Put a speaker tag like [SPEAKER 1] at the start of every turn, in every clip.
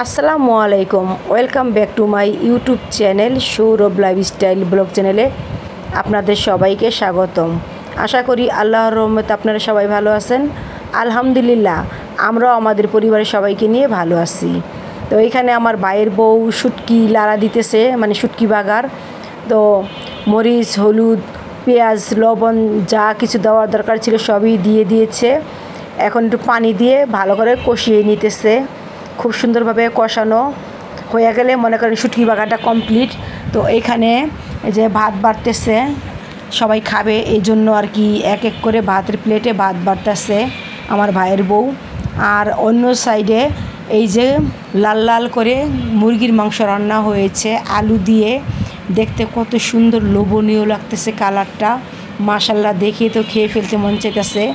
[SPEAKER 1] আসসালামু আলাইকুম, welcome back to my YouTube channel Sourav lifestyle blog চ্যানেলে আপনাদের সবাইকে স্বাগতম। আশা করি আল্লাহর রহমতে আপনারা সবাই ভালো আছেন। আলহামদুলিল্লাহ আমরাও আমাদের পরিবারের সবাইকে নিয়ে ভালো আছি। তো এইখানে আমার ভাইয়ের বউ শুটকি লাড়া দিতেছে, মানে শুটকি বাগার। তো মরিচ, হলুদ, পেঁয়াজ, লবণ যা কিছু দেওয়ার দরকার ছিল সবই দিয়ে দিয়েছে। এখন একটু পানি দিয়ে ভালো করে কষিয়ে নিতেছে। খুব সুন্দরভাবে কষানো হয়ে গেলে মনে করেন শুটকি বাগারটা কমপ্লিট। তো এইখানে যে ভাত বাড়তেছে, সবাই খাবে এই জন্য আর কি এক এক করে ভাতের প্লেটে ভাত বাড়তেছে আমার ভাইয়ের বউ। আর অন্য সাইডে এই যে লাল লাল করে মুরগির মাংস রান্না হয়েছে আলু দিয়ে, দেখতে কত সুন্দর লোভনীয় লাগতেছে কালারটা। মাশাল্লাহ, দেখে তো খেয়ে ফেলতে মন চাইতেছে।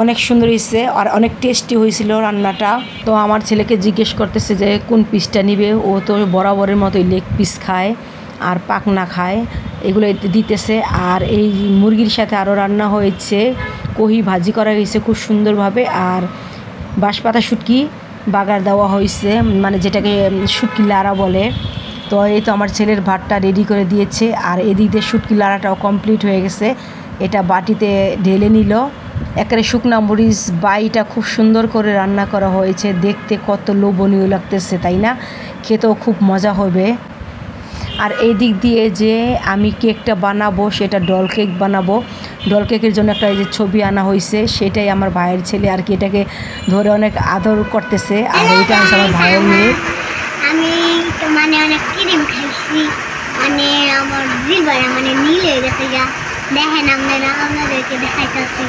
[SPEAKER 1] অনেক সুন্দর হয়েছে আর অনেক টেস্টি হয়েছিল রান্নাটা। তো আমার ছেলেকে জিজ্ঞেস করতেছে যে কোন পিসটা নিবে। ও তো বরাবরের মতোই লেগ পিস খায় আর পাখনা খায়, এগুলো দিতেছে। আর এই মুরগির সাথে আরও রান্না হয়েছে, কহি ভাজি করা হয়েছে খুব সুন্দরভাবে, আর বাঁশপাতা শুটকি বাগার দেওয়া হয়েছে, মানে যেটাকে শুটকি লাড়া বলে। তো এই তো আমার ছেলের ভাতটা রেডি করে দিয়েছে, আর এদিক দিয়ে শুটকি লাড়াটাও কমপ্লিট হয়ে গেছে। এটা বাটিতে ঢেলে নিল। একেবারে শুকনা মরিচ বাইটা খুব সুন্দর করে রান্না করা হয়েছে, দেখতে কত লোভনীয় লাগতেছে, তাই না? খেতেও খুব মজা হবে। আর এই দিক দিয়ে যে আমি কেকটা বানাবো, সেটা ডল কেক বানাবো। ডল কেকের জন্য একটা এই যে ছবি আনা হয়েছে, সেটাই আমার ভাইয়ের ছেলে আর কি এটাকে ধরে অনেক আদর করতেছে। আর এইটা হচ্ছে আমার ভাইয়ের মেয়ে।
[SPEAKER 2] আমি তো মানে অনেক ক্রিম খাইছি, মানে আমার জিহ্বাটা মানে নীল হয়ে গেছে। যা দেখেন আপনাদেরকে দেখাইতেছি,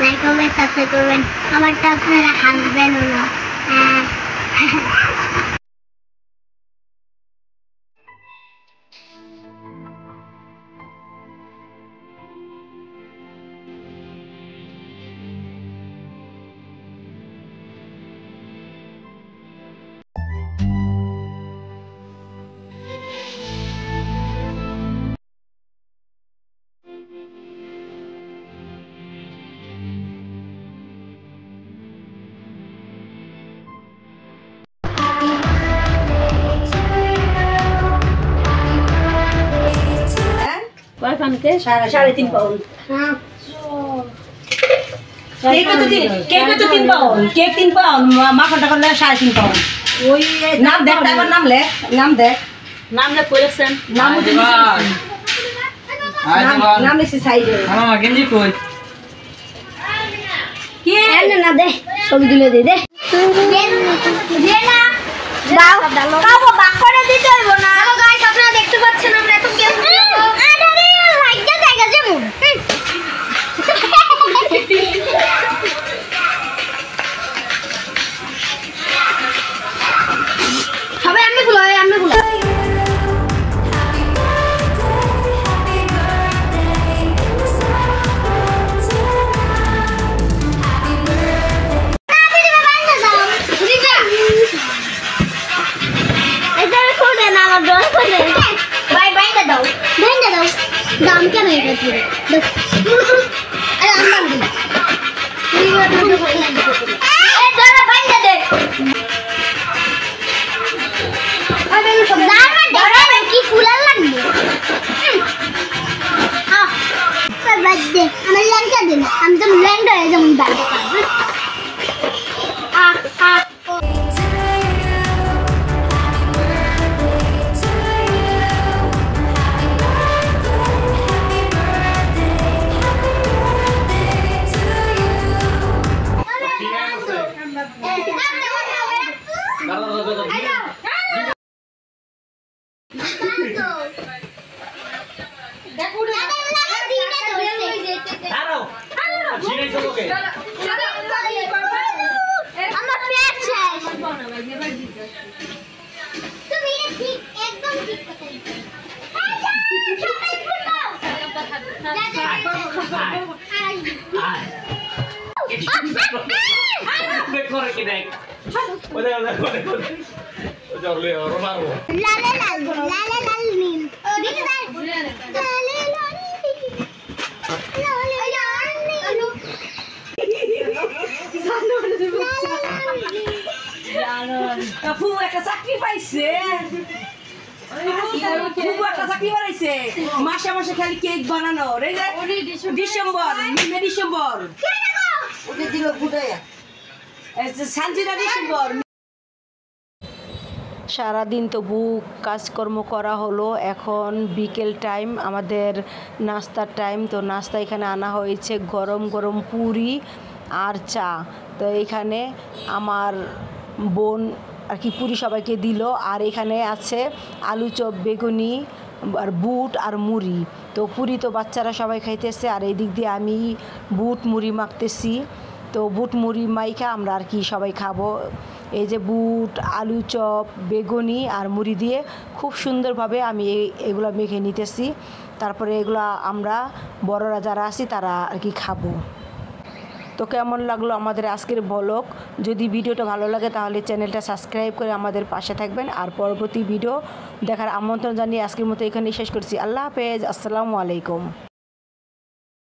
[SPEAKER 2] লাইক করবেন, সাবস্ক্রাইব করবেন, আমারটা আপনারা হাসবেনও না।
[SPEAKER 3] সাড়ে 3 পাউন্ড। কেক তো 3 পাউন্ড, কেক 3 পাউন্ড, মাখনটা করলে 3.5 পাউন্ড। ওই নাম দেখ, তারপর নাম লেখ, নাম দেখ, নাম লেখ কইছেন, নাম নাম লিখছি সাইডে।
[SPEAKER 4] মামা গেঞ্জি কই?
[SPEAKER 2] কি এনে না দে, ছবি তুলে দে দে দে না দাও, কাউকে বাক করে দিতে হইব না। হ্যালো গাইস, আপনারা দেখতে পাচ্ছেন আমরা এখন গেম খেলবো। আরে লাইক দে জায়গা যেমন সবাই আমি বলো। দাম কেন এটা দিয়ে কি ফুলার লাগবে? আমার ল্যাংটা দিন, আমি যেমন ল্যাংটা হয়ে যেমন দাঁড়াতে পারবো।
[SPEAKER 3] বাপু একটা চাকরি পাইছে ফুপু একটা চাকরি বানাইছে মাসে মাসে খালি কেক বানানো ডিসেম্বর ডিসেম্বর ওকে দিল ফুটাইয়া সানজিদা ডিসেম্বর।
[SPEAKER 1] সারাদিন তবু কাজকর্ম করা হলো, এখন বিকেল টাইম, আমাদের নাস্তার টাইম। তো নাস্তা এখানে আনা হয়েছে গরম গরম পুরি আর চা। তো এখানে আমার বোন আর কি পুরি সবাইকে দিল, আর এখানে আছে আলু চপ, বেগুনি আর বুট আর মুড়ি। তো পুরি তো বাচ্চারা সবাই খাইতেছে, আর এই দিক দিয়ে আমি বুট মুড়ি মাখতেছি। তো বুট মুড়ি মাইখা আমরা আর কি সবাই খাবো। এই যে বুট, আলু চপ, বেগুনি আর মুড়ি দিয়ে খুব সুন্দরভাবে আমি এগুলো মেখে নিতেছি। তারপরে এগুলো আমরা বড়রা যারা আছি তারা আর কি খাবো। তো কেমন লাগলো আমাদের আজকের ব্লগ? যদি ভিডিওটা ভালো লাগে তাহলে চ্যানেলটা সাবস্ক্রাইব করে আমাদের পাশে থাকবেন। আর পরবর্তী ভিডিও দেখার আমন্ত্রণ জানিয়ে আজকের মতো এখানেই শেষ করছি। আল্লাহ হাফেজ, আসসালামু আলাইকুম।